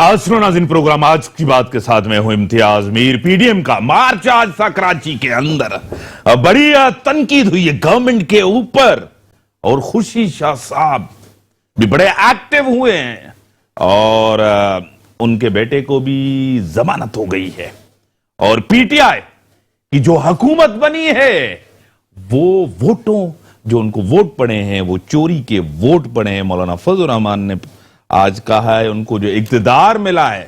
आज सुनो नाज़रीन प्रोग्राम आज की बात के साथ में हूं इम्तियाज मीर। पीडीएम का मार्च आज सा कराची के अंदर बड़ी तनकीद हुई है गवर्नमेंट के ऊपर और खुर्शीद शाह साहब भी बड़े एक्टिव हुए हैं और उनके बेटे को भी जमानत हो गई है और पीटीआई की जो हुकूमत बनी है वो वोटों जो उनको वोट पड़े हैं वो चोरी के वोट पड़े हैं। मौलाना फजल रहमान ने आज कहा है उनको जो इक्तिदार मिला है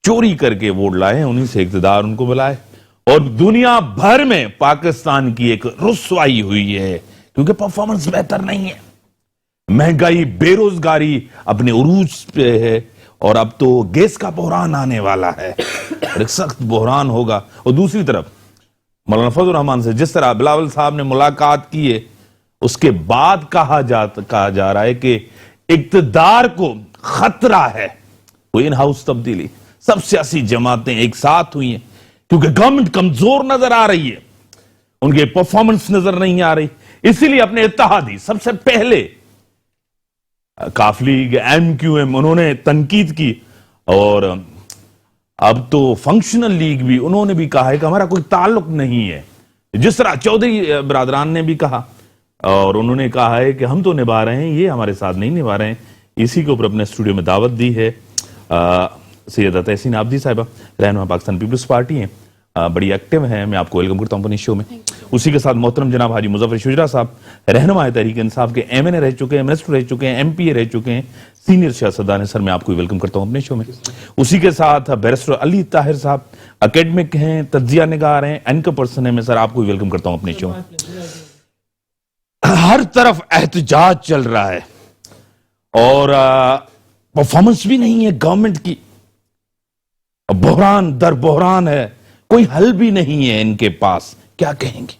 चोरी करके वोट लाए हैं उन्हीं से इक्तिदार उनको मिला है और दुनिया भर में पाकिस्तान की एक रुसवाई हुई है क्योंकि परफॉर्मेंस बेहतर नहीं है, महंगाई बेरोजगारी अपने उरूज पे है और अब तो गैस का बहरान आने वाला है और एक सख्त बहरान होगा। और दूसरी तरफ मौलाना फजल रहमान से जिस तरह बिलावल साहब ने मुलाकात की है उसके बाद कहा जा रहा है कि इक्तिदार को खतरा है। वो इन हाउस तब्दीली सब सियासी जमातें एक साथ हुई हैं क्योंकि गवर्नमेंट कमजोर नजर आ रही है, उनके परफॉर्मेंस नजर नहीं आ रही, इसीलिए अपने इत्तेहादी सबसे पहले काफ लीग MQM उन्होंने तनकीद की और अब तो फंक्शनल लीग भी उन्होंने भी कहा है कि हमारा कोई ताल्लुक नहीं है, जिस तरह चौधरी बरादरान ने भी कहा और उन्होंने कहा है कि हम तो निभा रहे हैं, ये हमारे साथ नहीं निभा रहे हैं। इसी के ऊपर अपने स्टूडियो में दावत दी है सैयदा तहसीन आबदी साहिबा, रहनुमा पाकिस्तान पीपल्स पार्टी हैं, बड़ी एक्टिव हैं, मैं आपको वेलकम करता हूं अपने शो में। उसी के साथ मोहतरम जनाब हाजी मुजफ्फर शुजरा साहब रहनुमा तहरीक इंसाफ के MNA रह चुके हैं, मिनिस्टर रह चुके हैं, MPA रह चुके हैं, सीनियर सियासतदान है, सर मैं आपको वेलकम करता हूं अपने शो में। उसी के साथ बैरिस्टर अली ताहिर साहब एकेडमिक हैं, तज्जिया निगार हैं, एंकर पर्सन है, मैं सर आपको वेलकम करता हूं अपने शो में। हर तरफ एहतजाज चल रहा है और परफॉर्मेंस भी नहीं है गवर्नमेंट की, बहरान दर बहरान है, कोई हल भी नहीं है इनके पास, क्या कहेंगे?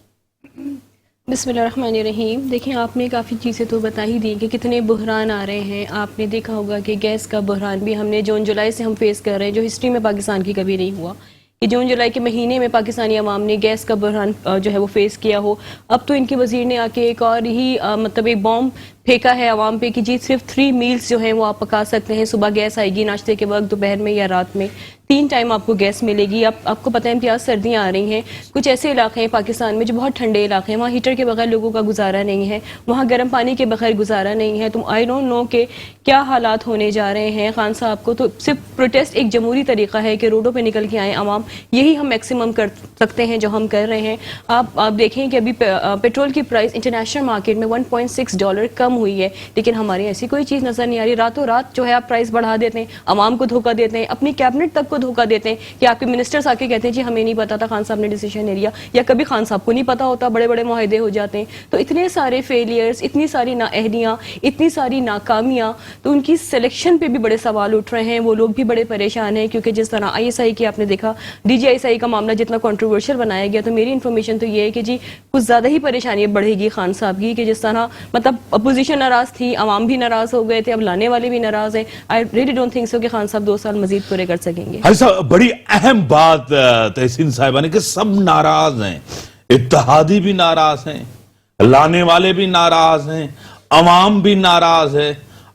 बिस्मिल्लाहिर्रहमानिर्रहीम। देखिए आपने काफ़ी चीज़ें तो बता ही दी कि कितने बहरान आ रहे हैं। आपने देखा होगा कि गैस का बहरान भी हमने जून जुलाई से हम फेस कर रहे हैं, जो हिस्ट्री में पाकिस्तान की कभी नहीं हुआ कि जून जुलाई के महीने में पाकिस्तानी अवाम ने गैस का बहरान जो है वो फेस किया हो। अब तो इनके वजीर ने आके एक और ही मतलब एक बॉम्ब फेंका है अवाम पे कि जी सिर्फ 3 मील्स जो हैं वो आप पका सकते हैं, सुबह गैस आएगी, नाश्ते के वक्त, दोपहर में या रात में, 3 टाइम आपको गैस मिलेगी। आपको पता है इम्तियाज सर्दियाँ आ रही हैं, कुछ ऐसे इलाके हैं पाकिस्तान में जो बहुत ठंडे इलाके हैं, वहाँ हीटर के बगैर लोगों का गुजारा नहीं है, वहाँ गर्म पानी के बगैर गुजारा नहीं है। तो आई डोंट नो कि क्या हालात होने जा रहे हैं खान साहब को। तो सिर्फ प्रोटेस्ट एक जमहूरी तरीका है कि रोडों पर निकल के आए अवाम, यही हम मैक्सिमम कर सकते हैं जो हम कर रहे हैं। आप देखें कि अभी पेट्रोल की प्राइस इंटरनेशनल मार्केट में $1.6 कम हुई है, लेकिन हमारे ऐसी कोई चीज़ नज़र नहीं आ रही। रातों रात जो है आप प्राइस बढ़ा देते हैं, अवाम को धोखा देते हैं, अपनी कैबिनेट तक को धोखा देते हैं कि आपके मिनिस्टर्स आके कहते हैं जी हमें नहीं पता था, खान साहब ने डिसीजन नहीं लिया, या कभी खान साहब को नहीं पता होता, बड़े बड़े मुआहदे हो जाते हैं। तो इतने सारे फेलियर्स, इतनी सारी नाअहलियाँ, इतनी सारी नाकामियाँ, तो उनकी सिलेक्शन पे भी बड़े सवाल उठ रहे हैं। वो लोग भी बड़े परेशान हैं क्योंकि जिस तरह ISI की आपने देखा, DGISI का मामला जितना कंट्रोवर्शियल बनाया गया, तो मेरी इन्फॉर्मेशन तो ये है कि जी कुछ ज़्यादा ही परेशानी बढ़ेगी खान साहब की कि जिस तरह मतलब अपोजिशन नाराज़ थी, अवाम भी नाराज हो गए थे, अब लाने वाले भी नाराज हैं। I really don't think so कि खान साहब 2 साल मजीद पूरे कर सकेंगे। ऐसा बड़ी अहम बात तहसीन साहिबा ने कि सब नाराज हैं, इत्तेहादी भी नाराज हैं, लाने वाले भी नाराज हैं, अवाम भी नाराज है,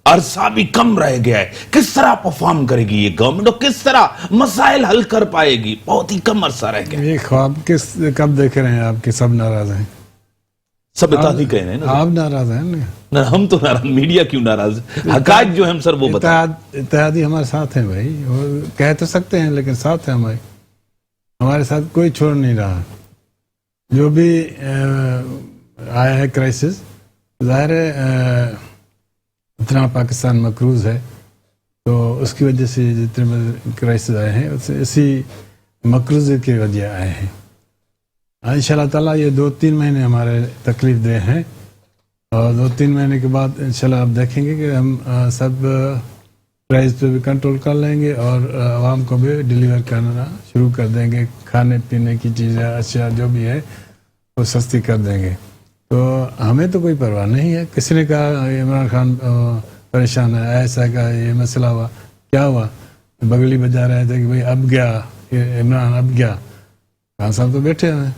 अरसा भी कम रह गया है। किस तरह परफॉर्म करेगी ये गवर्नमेंट और किस तरह मसाइल हल कर पाएगी? बहुत ही कम अरसा रह गया। ये ख्वाब कब देख रहे हैं आपके? सब नाराज हैं, सब इत्तेहादी कह रहे हैं ना, आप नाराज हैं ना हम तो नाराज, मीडिया क्यों नाराज? हकायत जो हम सर वो बता। इत्तेहादी हमारे साथ हैं भाई, और कह तो सकते हैं लेकिन साथ हैं हमारे साथ कोई छोड़ नहीं रहा। जो भी आया है क्राइसिस, ज़ाहिर है इतना पाकिस्तान मकरूज है तो उसकी वजह से जितने क्राइसिस आए हैं उससे इसी मकरूज की वजह आए हैं। इंशाल्लाह ताला ये 2-3 महीने हमारे तकलीफ दे हैं और 2-3 महीने के बाद इंशाल्लाह आप देखेंगे कि हम सब प्राइस पे भी कंट्रोल कर लेंगे और आवाम को भी डिलीवर करना शुरू कर देंगे। खाने पीने की चीज़ें, अशिया जो भी है वो सस्ती कर देंगे। तो हमें तो कोई परवाह नहीं है। किसी ने कहा इमरान खान परेशान है, ऐसा का ये मसला हुआ, क्या हुआ? बगली बजा रहे थे कि भाई अब गया इमरान, अब गया। खान साहब तो बैठे हैं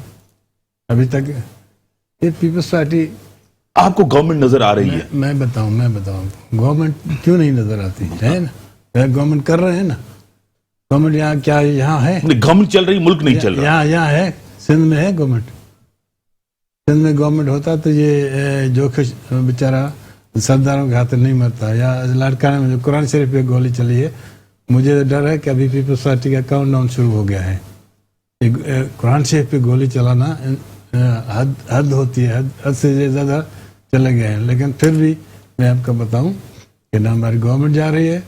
अभी तक। ये पीपल्स पार्टी आपको गवर्नमेंट नजर आ रही है? मैं बताऊं गवर्नमेंट क्यों नहीं नजर आती है ना? गवर्नमेंट कर रहे हैं ना, गवर्नमेंट यहाँ क्या यहाँ है, गवर्नमेंट चल रही, मुल्क नहीं चल रहा। यहाँ है, सिंध में है गवर्नमेंट। सिंध में गवर्नमेंट होता तो ये जो बेचारा सरदारों के हाथ नहीं मरता। या लाड़काना में जो कुरान शरीफ पे गोली चली है, मुझे डर है कि अभी पीपल्स पार्टी का काउंटडाउन शुरू हो गया है। कुरान शरीफ पे गोली चलाना हद होती है, हद से ज़्यादा चले गए हैं। लेकिन फिर भी मैं आपको बताऊं कि ना हमारी गवर्नमेंट जा रही है,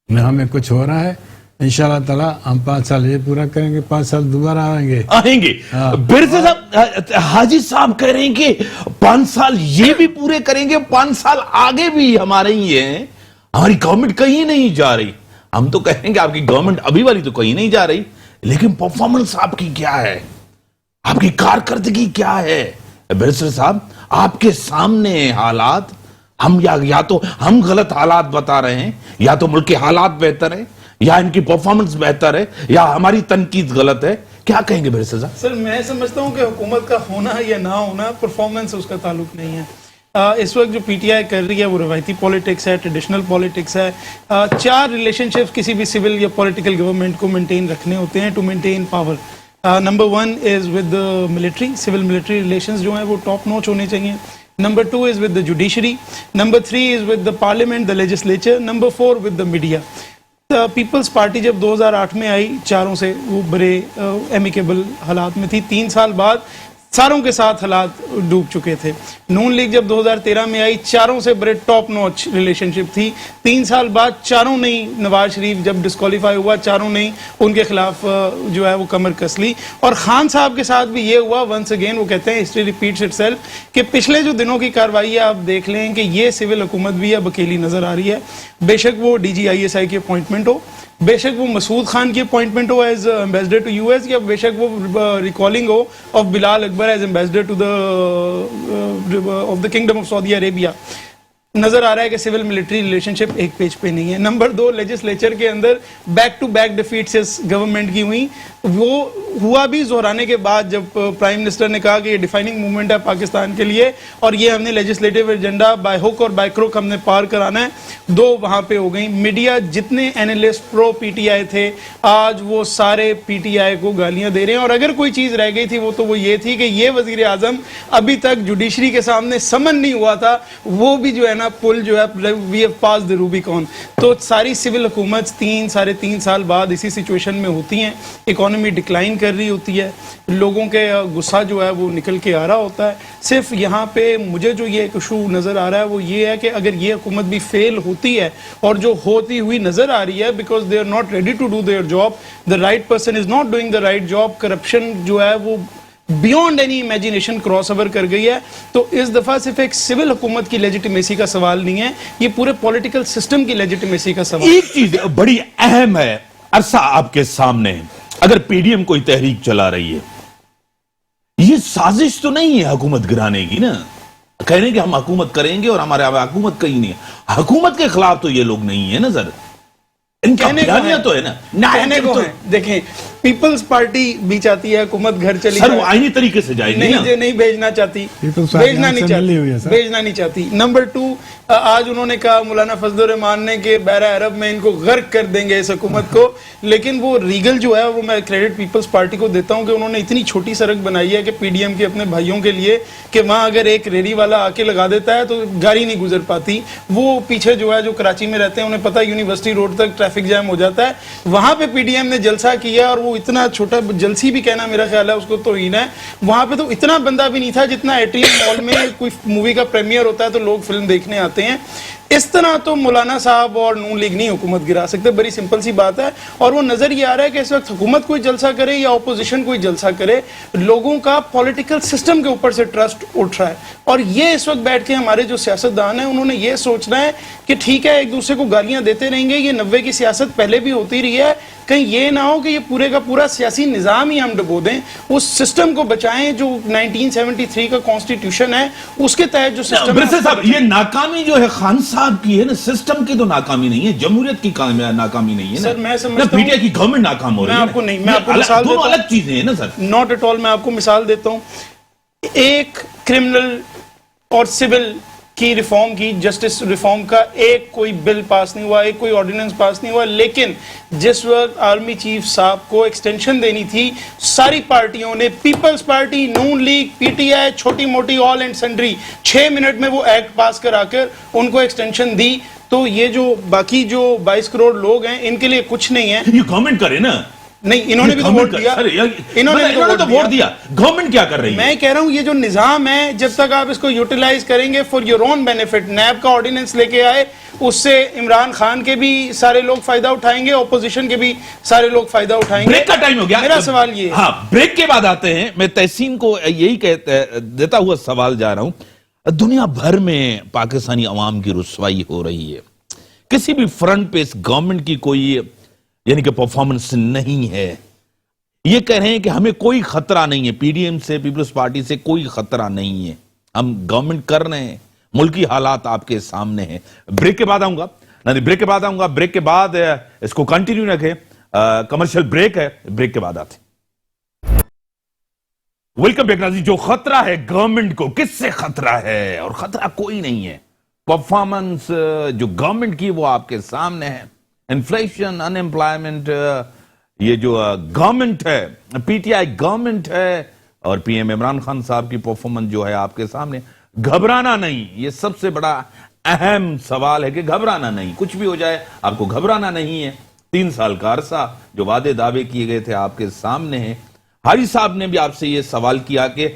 न हमें कुछ हो रहा है। इंशाल्लाह ताला हम 5 साल ये पूरा करेंगे, 5 साल दोबारा आएंगे। बिरसे साहब, हाजी साहब कह रहे हैं कि 5 साल ये भी पूरे करेंगे, 5 साल आगे भी हमारे ही हैं, हमारी गवर्नमेंट कहीं नहीं जा रही। हम तो कहेंगे आपकी गवर्नमेंट अभी वाली तो कहीं नहीं जा रही, लेकिन परफॉर्मेंस आपकी क्या है, आपकी कारकर्दगी क्या है? बिरसे साहब, आपके सामने हालात, हम या तो हम गलत हालात बता रहे हैं, या तो मुल्क के हालात बेहतर है, या इनकी परफॉर्मेंस बेहतर है, या हमारी तनकीद गलत है। क्या कहेंगे बिरसे साहब? सर, मैं समझता हूं कि हुकूमत का होना या ना होना परफॉर्मेंस से उसका ताल्लुक नहीं है। इस वक्त जो पीटीआई कर रही है वो रवायती पॉलिटिक्स है, ट्रेडिशनल पॉलिटिक्स है। 4 रिलेशनशिप्स किसी भी सिविल या पॉलिटिकल गवर्नमेंट को मेंटेन रखने होते हैं to maintain power. Number 1 is with the military, civil military relations जो हैं वो टॉप नॉच होने चाहिए। Number 2 is with the judiciary. Number 3 is with the parliament, the legislature. Number 4 with the media. Peoples Party जब 2008 में आई, चारों से वो बड़े एमिकेबल हालात में थी। 3 साल बाद सारों के साथ हालात डूब चुके थे। नून लीग जब 2013 में आई, चारों से बड़े टॉप नॉच रिलेशनशिप थी। 3 साल बाद चारों ने, नवाज शरीफ जब डिस्क्वालीफाई हुआ, चारों ने उनके खिलाफ जो है वो कमर कस ली। और खान साहब के साथ भी ये हुआ। वंस अगेन वो कहते हैं हिस्ट्री रिपीट्स इटसेल्फ कि पिछले जो दिनों की कार्रवाई है आप देख लें कि ये सिविल हुकूमत भी अब अकेली नजर आ रही है। बेशक वो DGISI की अपॉइंटमेंट हो, बेशक वो मसूद खान की अपॉइंटमेंट हो एज एम्बेसडर टू US, या बेशक वो रिकॉलिंग हो of Bilal Akbar as ambassador to the kingdom of Saudi Arabia. नजर आ रहा है कि सिविल मिलिट्री रिलेशनशिप एक पेज पे नहीं है। नंबर 2, लेजिस्लेचर के अंदर बैक टू बैक डिफीट्स इस गवर्नमेंट की हुई। वो हुआ भी जोहराने के बाद, जब प्राइम मिनिस्टर ने कहा कि ये डिफाइनिंग मूवमेंट है पाकिस्तान के लिए और ये हमने लेजिस्लेटिव एजेंडा बाय हुक और बाय क्रुक हमने पार कराना है। 2 वहां पे हो गई। मीडिया, जितने एनालिस्ट प्रो PTI थे, आज वो सारे PTI को गालियां दे रहे हैं। और अगर कोई चीज रह गई थी वो तो वो ये थी कि ये वजीर आजम अभी तक जुडिशरी के सामने समन नहीं हुआ था, वो भी जो है ना पुल जो है we have pass the Rubicon. तो सारी सिविल हुकूमत 3 साढ़े 3 साल बाद इसी सिचुएशन में होती हैं। इकोनॉमी डिक्लाइन कर रही होती है, लोगों के गुस्सा जो है वो निकल के आ रहा होता है। सिर्फ यहाँ पे मुझे जो ये इशू नज़र आ रहा है वो ये है कि अगर ये हुकूमत भी फेल होती है, और जो होती हुई नज़र आ रही है, because they are not ready to do their job, the right person is not doing the right job, corruption जो है वो beyond any imagination cross over कर गई है। तो इस दफा सिर्फ एक सिविल हुकूमत की लेजिटिमेसी का सवाल नहीं है, ये पूरे पॉलिटिकल सिस्टम की लेजिटिमेसी का सवाल। एक चीज बड़ी अहम है अरसा आपके सामने, अगर PDM कोई तहरीक चला रही है, ये साजिश तो नहीं है हुकूमत गिराने की ना, कह रहे हैं कि हम हुकूमत करेंगे और हमारे हुकूमत कहीं नहीं है। हुकूमत के खिलाफ तो ये लोग नहीं है ना सर, इनका बयानिया तो है ना, कहने को है। देखें, पीपल्स पार्टी भी चाहती है हुकूमत घर चली सर, वो आईनी तरीके से जाएगी नहीं भेजना चाहती, भेजना नहीं चाहती। नंबर 2, आज उन्होंने कहा मौलाना फजलुर रहमान ने कि बहरा अरब में इनको गर्क कर देंगे इस हुकूमत को। लेकिन वो रीगल जो है वो मैं क्रेडिट पीपल्स पार्टी को देता हूं कि उन्होंने इतनी छोटी सड़क बनाई है कि PDM के अपने भाइयों के लिए कि वहां अगर एक रेडी वाला आके लगा देता है तो गाड़ी नहीं गुजर पाती। वो पीछे जो है, जो कराची में रहते हैं, उन्हें पता यूनिवर्सिटी रोड तक ट्रैफिक जैम हो जाता है। वहां पे PDM ने जलसा किया, और वो इतना छोटा जलसी भी कहना मेरा ख्याल है उसको तौहीन है। वहां पे तो इतना बंदा भी नहीं था जितना एटीएम मॉल में कोई मूवी का प्रीमियर होता है तो लोग फिल्म देखने आते हैं। इस तरह तो मौलाना साहब और नून लीग नहीं हुकूमत गिरा सकते, बड़ी सिंपल सी बात है। और वो नजर ये आ रहा है कि इस वक्त हुकूमत कोई जलसा करे या अपोजिशन कोई जलसा करे, लोगों का पॉलिटिकल सिस्टम के ऊपर से ट्रस्ट उठ रहा है। और ये इस वक्त बैठ के हमारे जो सियासतदान हैं उन्होंने ये सोचना है कि ठीक है एक दूसरे को गालियां देते रहेंगे, ये 90 की सियासत पहले भी होती रही है, कहीं ये ना हो कि ये पूरे का पूरा सियासी निज़ाम ही हम डुबो दें। उस सिस्टम को बचाएं जो 1973 का कॉन्स्टिट्यूशन है, उसके तहत जो सिस्टम है। साहब, ये नाकामी जो है खान साहब की है ना, सिस्टम की तो नाकामी नहीं है, जमहूरियत की नाकामी नहीं है ना। सर, मैं समझता हूं PTI की गवर्नमेंट नाकाम हो रही है। मैं आपको नहीं, मैं आपको मिसाल देता हूं, दोनों अलग चीजें हैं ना सर। Not at all. मैं आपको मिसाल देता हूं, एक क्रिमिनल और सिविल की रिफॉर्म की, जस्टिस रिफॉर्म का एक कोई बिल पास नहीं हुआ, एक कोई ऑर्डिनेंस पास नहीं हुआ, लेकिन जिस वक्त आर्मी चीफ साहब को एक्सटेंशन देनी थी, सारी पार्टियों ने, पीपल्स पार्टी, नून लीग, पीटीआई, छोटी मोटी ऑल एंड सन्ड्री, 6 मिनट में वो एक्ट पास कराकर उनको एक्सटेंशन दी। तो ये जो बाकी जो 22 करोड़ लोग हैं, इनके लिए कुछ नहीं है। ये गवर्नमेंट करे ना, नहीं, इन्होंने भी तो वोट दिया, इन्होंने तो वोट दिया, गवर्नमेंट क्या कर रही है? मैं कह रहा हूं ये जो निजाम है, जब तक आप इसको यूटिलाइज करेंगे फॉर योर ओन बेनिफिट, नैब का ऑर्डिनेंस लेके आए, उससे इमरान खान के भी सारे लोग फायदा उठाएंगे, ऑपोजिशन के भी सारे लोग फायदा उठाएंगे। ब्रेक का टाइम हो गया, मेरा सवाल ये है। हाँ, ब्रेक के बाद आते हैं। मैं तहसीन को यही देता हुआ सवाल जा रहा हूं। दुनिया भर में पाकिस्तानी अवाम की रुसवाई हो रही है, किसी भी फ्रंट पे इस गवर्नमेंट की कोई यानी कि परफॉर्मेंस नहीं है। ये कह रहे हैं कि हमें कोई खतरा नहीं है, पीडीएम से, पीपल्स पार्टी से कोई खतरा नहीं है, हम गवर्नमेंट कर रहे हैं, मुल्की हालात आपके सामने हैं। ब्रेक के बाद आऊंगा, नहीं ब्रेक के बाद आऊंगा, ब्रेक के बाद इसको कंटिन्यू रखें, कमर्शियल ब्रेक है, ब्रेक के बाद आते। वेलकम बैक नाज़रीन। जो खतरा है गवर्नमेंट को, किससे खतरा है? और खतरा कोई नहीं है, परफॉर्मेंस जो गवर्नमेंट की वो आपके सामने है। इन्फ्लेशन, अनएम्प्लॉयमेंट, ये जो गवर्नमेंट है, पीटीआई गवर्नमेंट है, और पीएम इमरान खान साहब की परफॉर्मेंस जो है आपके सामने। घबराना नहीं, ये सबसे बड़ा अहम सवाल है कि घबराना नहीं, कुछ भी हो जाए आपको घबराना नहीं है। 3 साल का अरसा जो वादे दावे किए गए थे आपके सामने है। हाजी साहब ने भी आपसे ये सवाल किया कि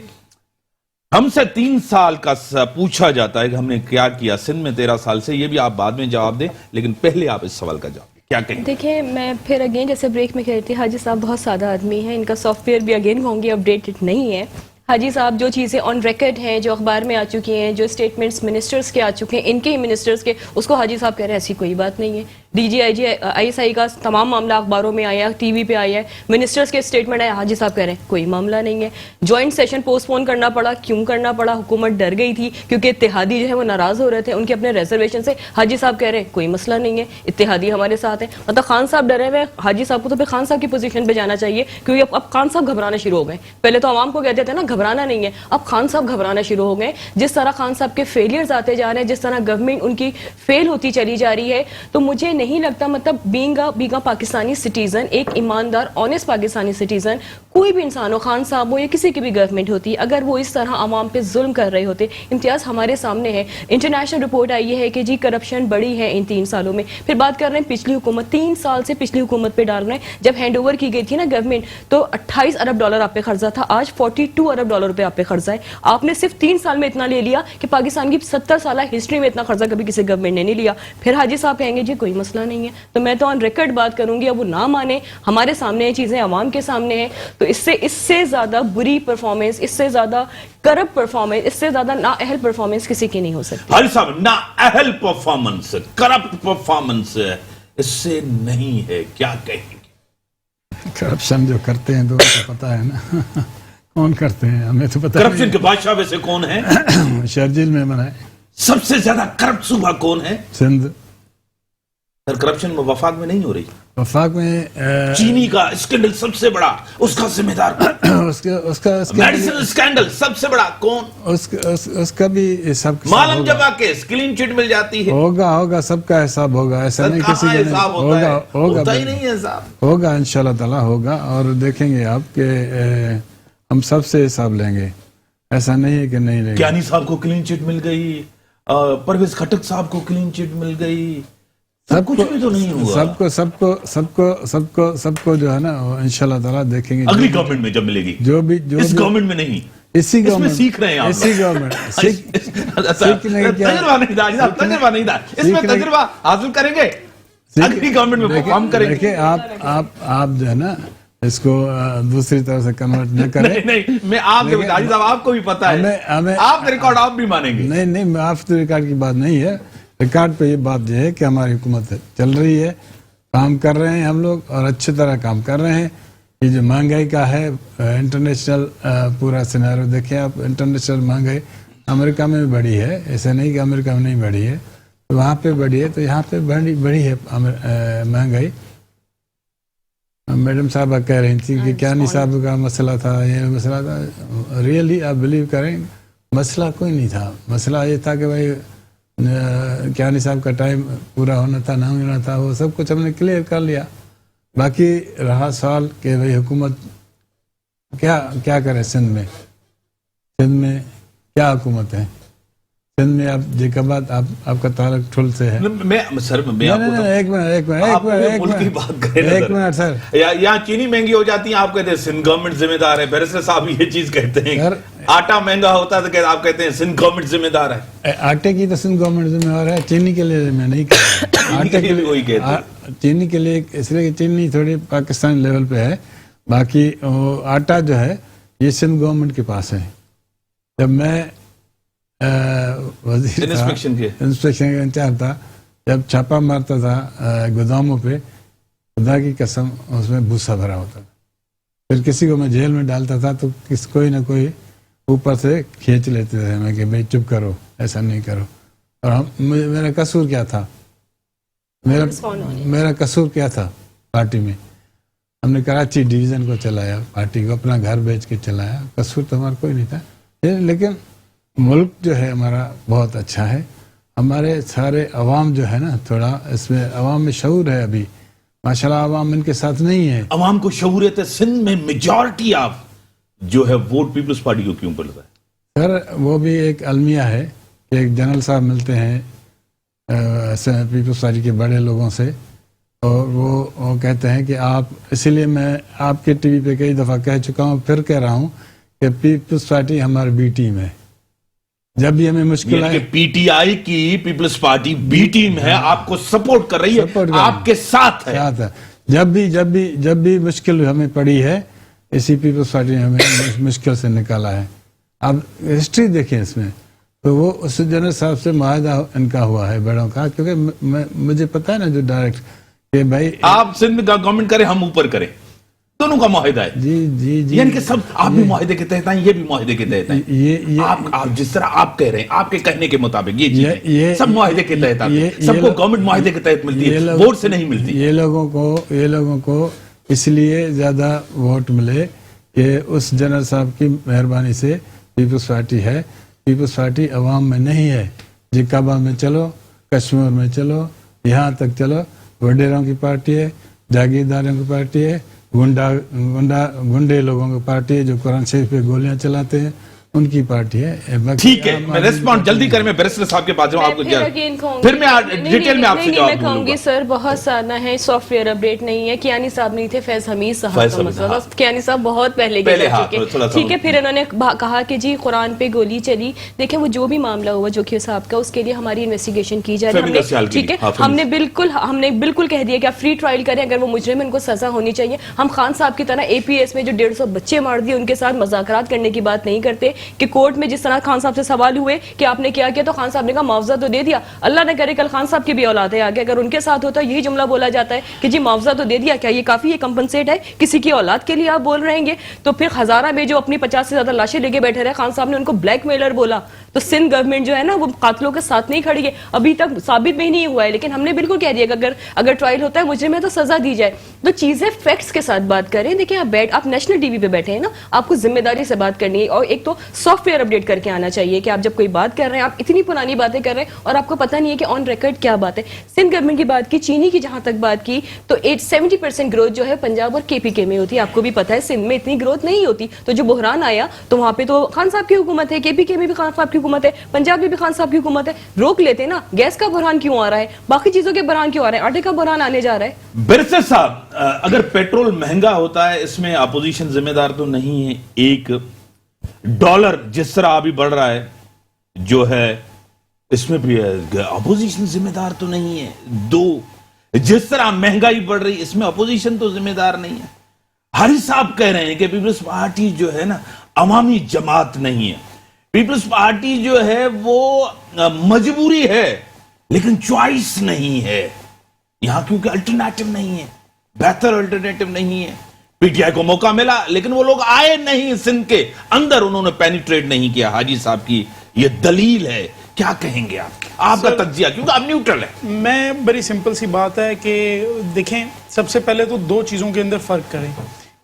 हमसे 3 साल का पूछा जाता है कि हमने क्या किया सिंध में 13 साल से। ये भी आप बाद में जवाब दें, लेकिन पहले आप इस सवाल का जवाब दें, क्या कहेंगे? देखिए, मैं फिर अगेन जैसे ब्रेक में कहती हाजी साहब बहुत सादा आदमी हैं, इनका सॉफ्टवेयर भी अगेन कहूँगी अपडेटेड नहीं है। हाजी साहब जो चीज़ें ऑन रिकॉर्ड हैं, जो अखबार में आ चुकी हैं, जो स्टेटमेंट्स मिनिस्टर्स के आ चुके हैं, इनके ही मिनिस्टर्स के, उसको हाजी साहब कह रहे हैं ऐसी कोई बात नहीं है। डीजीआईजी आईएसआई का तमाम मामला अखबारों में आया, टीवी पे आया है, मिनिस्टर्स के स्टेटमेंट आया, हाजी साहब कह रहे हैं कोई मामला नहीं है। जॉइंट सेशन पोस्टपोन करना पड़ा, क्यों करना पड़ा? हुकूमत डर गई थी क्योंकि इत्तेहादी जो है वो नाराज हो रहे थे उनके अपने रिजर्वेशन से। हाजी साहब कह रहे हैं कोई मसला नहीं है, इत्तेहादी हमारे साथ है। मतलब खान साहब डरे हुए, हाजी साहब को तो फिर खान साहब की पोजीशन पे जाना चाहिए, क्योंकि अब खान साहब घबराना शुरू हो गए। पहले तो आवाम को कहते थे ना घबराना नहीं है, अब खान साहब घबराना शुरू हो गए। जिस तरह खान साहब के फेलियर्स आते जा रहे हैं, जिस तरह गवर्नमेंट उनकी फेल होती चली जा रही है, तो मुझे नहीं लगता, मतलब बीइंग अ पाकिस्तानी सिटीजन, एक ईमानदार ऑनेस्ट पाकिस्तानी सिटीजन, कोई भी इंसान हो, खान साहब हो या किसी की भी गवर्नमेंट होती, अगर वो इस तरह आवाम पे जुल्म कर रहे होते। इम्तियाज हमारे सामने है, इंटरनेशनल रिपोर्ट आई है कि जी करप्शन बढ़ी है इन 3 सालों में। फिर बात कर रहे हैं पिछली हुकूमत, 3 साल से पिछली हुकूमत पे डाल रहे हैं। जब हैंड ओवर की गई थी ना गवर्नमेंट, तो 28 अरब डॉलर आप पे खर्चा था, आज 42 अरब डॉलर रुपए आप पे खर्चा है। आपने सिर्फ 3 साल में इतना ले लिया कि पाकिस्तान की 70 साल हिस्ट्री में इतना खर्चा कभी किसी गवर्नमेंट ने नहीं लिया। फिर हाजी साहब कहेंगे जी कोई मसला नहीं है। तो मैं तो ऑन रिकॉर्ड बात करूंगी, अब वो ना माने, हमारे सामने ये चीजें आवाम के सामने हैं, तो इससे ज्यादा बुरी परफॉर्मेंस, इससे ज्यादा करप्ट परफॉर्मेंस, इससे ज्यादा नाअहल परफॉर्मेंस किसी की नहीं हो सकती। हाजी साहब, नाअहल परफॉर्मेंस, करप्ट परफॉर्मेंस इससे नहीं है, क्या कहेंगे? करप्शन जो करते हैं तो उनको पता है ना कौन करते हैं, हमें तो पता नहीं। करप्शन के बादशाह वैसे कौन है? शर्जील में बनाए। सबसे ज्यादा करप्ट सूबा कौन है? सिंध। सर, करप्शन में वफाक में नहीं हो रही? वफाक में चीनी का स्कैंडल सबसे बड़ा, उसका जिम्मेदार उसका मेडिसिन स्कैंडल सबसे बड़ा कौन? उसका भी हिसाब मालम जमा केस, क्लीन चिट मिल जाती है। होगा सबका हिसाब होगा, ऐसा नहीं किसी का हिसाब होता ही नहीं है साहब। होगा इंशाल्लाह ताला होगा, और देखेंगे आप कि हम सबसे हिसाब लेंगे, ऐसा नहीं है कि नहीं लेंगे। ज्ञानी साहब को क्लीन चिट मिल गई, परवेज खटक साहब को क्लीन चिट मिल गई, सब कुछ भी तो नहीं हुआ। सबको जो है ना इंशाल्लाह ताला देखेंगे अगली गवर्नमेंट में जब मिलेगी, जो इस गवर्नमेंट में नहीं, इसी गवर्नमेंट सीख रहे हैं आप, इसी गवर्नमेंट तजुर्बा नहीं था, इसमें तजुर्बा हासिल करेंगे, अगली गवर्नमेंट में परफॉर्म करेंगे। देखिए आप जो है ना इसको दूसरी तरह से कन्वर्ट न करें। नहीं, मैं आपको भी पता है, आप रिकॉर्ड आप भी मानेंगे। नहीं, मैं आप रिकॉर्ड की बात नहीं है, रिकॉर्ड पे ये बात है कि हमारी हुकूमत चल रही है, काम कर रहे हैं हम लोग, और अच्छी तरह काम कर रहे हैं। ये जो महंगाई का है, इंटरनेशनल पूरा सिनेरियो देखें आप, इंटरनेशनल महंगाई अमेरिका में भी बढ़ी है, ऐसा नहीं कि अमेरिका में नहीं बढ़ी है, तो वहाँ पे बढ़ी है, तो यहाँ पे बढ़ी है महंगाई। मैडम साहब कह रही थी कि क्या निसाब का मसला था, ये मसला था, रियली आप बिलीव करें مسئلہ کوئی نہیں تھا. مسئلہ یہ تھا کہ بھائی کیانی صاحب کا ٹائم پورا ہونا تھا نہ ہونا تھا, وہ سب کچھ ہم نے کلیئر کر لیا. باقی رہا سوال کہ بھائی حکومت کیا کرے سندھ میں کیا حکومت ہے سندھ میں. آپ دیکھا بات آپ کا تعلق ٹھل سے ہے. ایک منٹ سر, یہاں چینی مہنگی ہو جاتی ہے آپ کہتے ہیں سندھ گورنمنٹ ذمہ دار ہے. بیرسٹر صاحب یہ چیز کہتے ہیں آٹا مہنگا ہوتا ہے تو آپ کہتے ہیں سندھ گورنمنٹ ذمہ دار ہے. آٹے کی تو سندھ گورنمنٹ ذمہ دار ہے, چینی کے لیے میں نہیں کہتا. آٹے کے لیے چینی کے لیے اس لیے کہ چینی تھوڑی پاکستانی لیول پہ ہے, باقی آٹا جو ہے یہ سندھ گورنمنٹ کے پاس ہے. جب میں وزیر انسپیکشن کا انچارج تھا, جب چھاپا مارتا تھا گوداموں پہ, خدا کی قسم اس میں بھوسا بھرا ہوتا تھا. پھر کسی کو میں جیل میں ڈالتا تھا تو کوئی نہ کوئی اوپر سے کھینچ لیتے تھے میں کہ بھائی چپ کرو, ایسا نہیں کرو. اور میرا قصور کیا تھا, میرا قصور کیا تھا پارٹی میں؟ ہم نے کراچی ڈویژن کو چلایا, پارٹی کو اپنا گھر بیچ کے چلایا. قصور تو ہمارا کوئی نہیں تھا. لیکن ملک جو ہے ہمارا بہت اچھا ہے. ہمارے سارے عوام جو ہے نا, تھوڑا اس میں عوام میں شعور ہے ابھی ماشاءاللہ. عوام ان کے ساتھ نہیں ہے. عوام کو شعوریت ہے. سندھ میں میجورٹی آف جو ہے ووٹ پیپلز پارٹی کو کیوں پڑتا ہے؟ سر وہ بھی ایک المیہ ہے کہ ایک جنرل صاحب ملتے ہیں پیپلز پارٹی کے بڑے لوگوں سے, اور وہ کہتے ہیں کہ آپ, اسی لیے میں آپ کے ٹی وی پہ کئی دفعہ کہہ چکا ہوں, پھر کہہ رہا ہوں کہ پیپلز پارٹی ہماری بی ٹیم ہے. جب بھی ہمیں مشکل آئے, پی ٹی آئی کی پیپلز پارٹی بی ٹیم ہے, آپ کو سپورٹ کر رہی ہے, آپ کے ساتھ ہے. جب بھی مشکل ہمیں پڑی ہے, اسی پیپلز پارٹی نے ہمیں مشکل سے نکالا ہے. اب ہسٹری دیکھیں اس میں, تو وہ اس جنرل صاحب سے معاہدہ ان کا ہوا ہے بڑوں کا, کیونکہ مجھے پتا ہے نا جو ڈائریکٹ کہ بھائی آپ سندھ میں گورنمنٹ کریں ہم اوپر کریں, دونوں کا معاہدہ ہے. جی یعنی کہ سب آپ بھی معاہدے کے تحت ہیں, یہ بھی معاہدے کے تحت ہیں. آپ جس طرح آپ کہہ رہے ہیں, آپ کے کہنے کے مطابق یہ چیزیں سب معاہدے کے تحت آتے ہیں. سب کو گورنمنٹ معاہدے کے تحت ملتی ہے, ووٹ سے نہیں ملتی. یہ لوگوں کو اس لیے زیادہ ووٹ ملے کہ اس جنرل صاحب کی مہربانی سے پیپلز پارٹی ہے. پیپلز پارٹی عوام میں نہیں ہے. جکابا میں چلو, کشمیر میں چلو, یہاں تک چلو, وڈیروں کی پارٹی ہے, جاگیرداروں کی پارٹی ہے, گنڈے لوگوں کی پارٹی ہے جو قرآن شریف پہ گولیاں چلاتے ہیں, ان کی پارٹی ہے. ٹھیک ہے, میں ریسپونڈ جلدی کریں, میں بیرسٹر صاحب کے پاس جاؤں. آپ کو پھر میں ڈیٹیل میں آپ سے جواب دوں کہوں گی. سر بہت سادہ ہے, سافٹ ویئر اپڈیٹ نہیں ہے. کیانی صاحب نہیں تھے, فیض حمید صاحب کا مسئلہ. کیانی صاحب بہت پہلے گئے ٹھیک ہے. پھر انہوں نے کہا کہ جی قرآن پہ گولی چلی. دیکھیں وہ جو بھی معاملہ ہوا جوکھی صاحب کا, اس کے لیے ہماری انویسٹیگیشن کی جا رہی ہے. ٹھیک ہے, ہم نے بالکل کہہ دیا کہ آپ فری ٹرائل کریں, اگر وہ مجرم ان کو سزا ہونی چاہیے. ہم خان صاحب کی طرح اے پی ایس میں جو 150 بچے مار دیے ان کے ساتھ مذاکرات کرنے کی بات نہیں کرتے کہ کورٹ میں جس طرح خان صاحب سے سوال ہوئے کہ آپ نے کیا کیا, تو خان صاحب نے کہا معاوضہ تو دے دیا. اللہ نہ کرے کل خان صاحب کی بھی اولاد ہے آگے, اگر ان کے ساتھ ہوتا ہے یہی جملہ بولا جاتا ہے کہ جی معاوضہ تو دے دیا, کیا یہ کافی ہے, کمپنسیٹ ہے کسی کی اولاد کے لیے آپ بول رہے ہیں. تو پھر ہزارہ میں جو اپنی 50 سے زیادہ لاشیں لے کے بیٹھے رہے, خان صاحب نے ان کو بلیک میلر بولا. تو سندھ گورنمنٹ جو ہے نا وہ قاتلوں کے ساتھ نہیں کھڑی ہے, ابھی تک ثابت بھی نہیں ہوا ہے, لیکن ہم نے بالکل کہہ دیا کہ اگر ٹرائل ہوتا ہے مجرم ہے تو سزا دی جائے. تو چیزیں فیکٹس کے ساتھ بات کریں. دیکھیں آپ نیشنل ٹی وی پہ بیٹھے ہیں نا, آپ کو ذمہ داری سے بات کرنی ہے, اور ایک تو سافٹ ویئر اپڈیٹ کر کے آنا چاہیے کہ آپ جب کوئی بات کر رہے ہیں, آپ اتنی پرانی باتیں کر رہے ہیں اور آپ کو پتہ نہیں ہے کہ آن ریکارڈ کیا بات ہے. سندھ گورنمنٹ کی بات کی, چینی کی جہاں تک بات کی, تو 70% گروتھ جو ہے پنجاب اور کے پی کے میں ہوتی ہے. آپ کو بھی پتہ ہے سندھ میں اتنی گروتھ نہیں ہوتی. تو جو بحران آیا تو وہاں پہ تو خان صاحب کی حکومت ہے, کے پی کے میں بھی خان صاحب کی حکومت ہے, پنجاب میں بھی خان صاحب کی حکومت ہے. روک لیتے نا. گیس کا بحران کیوں آ رہا ہے, باقی چیزوں کے بحران کیوں آ رہے ہیں, آٹے کا بحران آنے جا رہا ہے. بیرسٹر صاحب, اگر پیٹرول مہنگا ہوتا ہے اس میں اپوزیشن ذمہ دار تو نہیں ہے. ایک ڈالر جس طرح ابھی بڑھ رہا ہے جو ہے اس میں بھی اپوزیشن ذمہ دار تو نہیں ہے. دو, جس طرح مہنگائی بڑھ رہی اس میں اپوزیشن تو ذمہ دار نہیں ہے. حاری صاحب کہہ رہے ہیں کہ پیپلز پارٹی جو ہے نا عوامی جماعت نہیں ہے. پیپلز پارٹی جو ہے وہ مجبوری ہے لیکن چوائس نہیں ہے یہاں, کیونکہ الٹرنیٹو نہیں ہے, بہتر الٹرنیٹو نہیں ہے. پی ٹی آئی کو موقع ملا لیکن وہ لوگ آئے نہیں سندھ کے اندر, انہوں نے پینیٹریٹ نہیں کیا. حاجی صاحب کی یہ دلیل ہے, کیا کہیں گے آپ کا تجزیہ, کیونکہ آپ نیوٹرل ہے. میں بڑی سمپل سی بات ہے کہ دیکھیں, سب سے پہلے تو دو چیزوں کے اندر فرق کریں.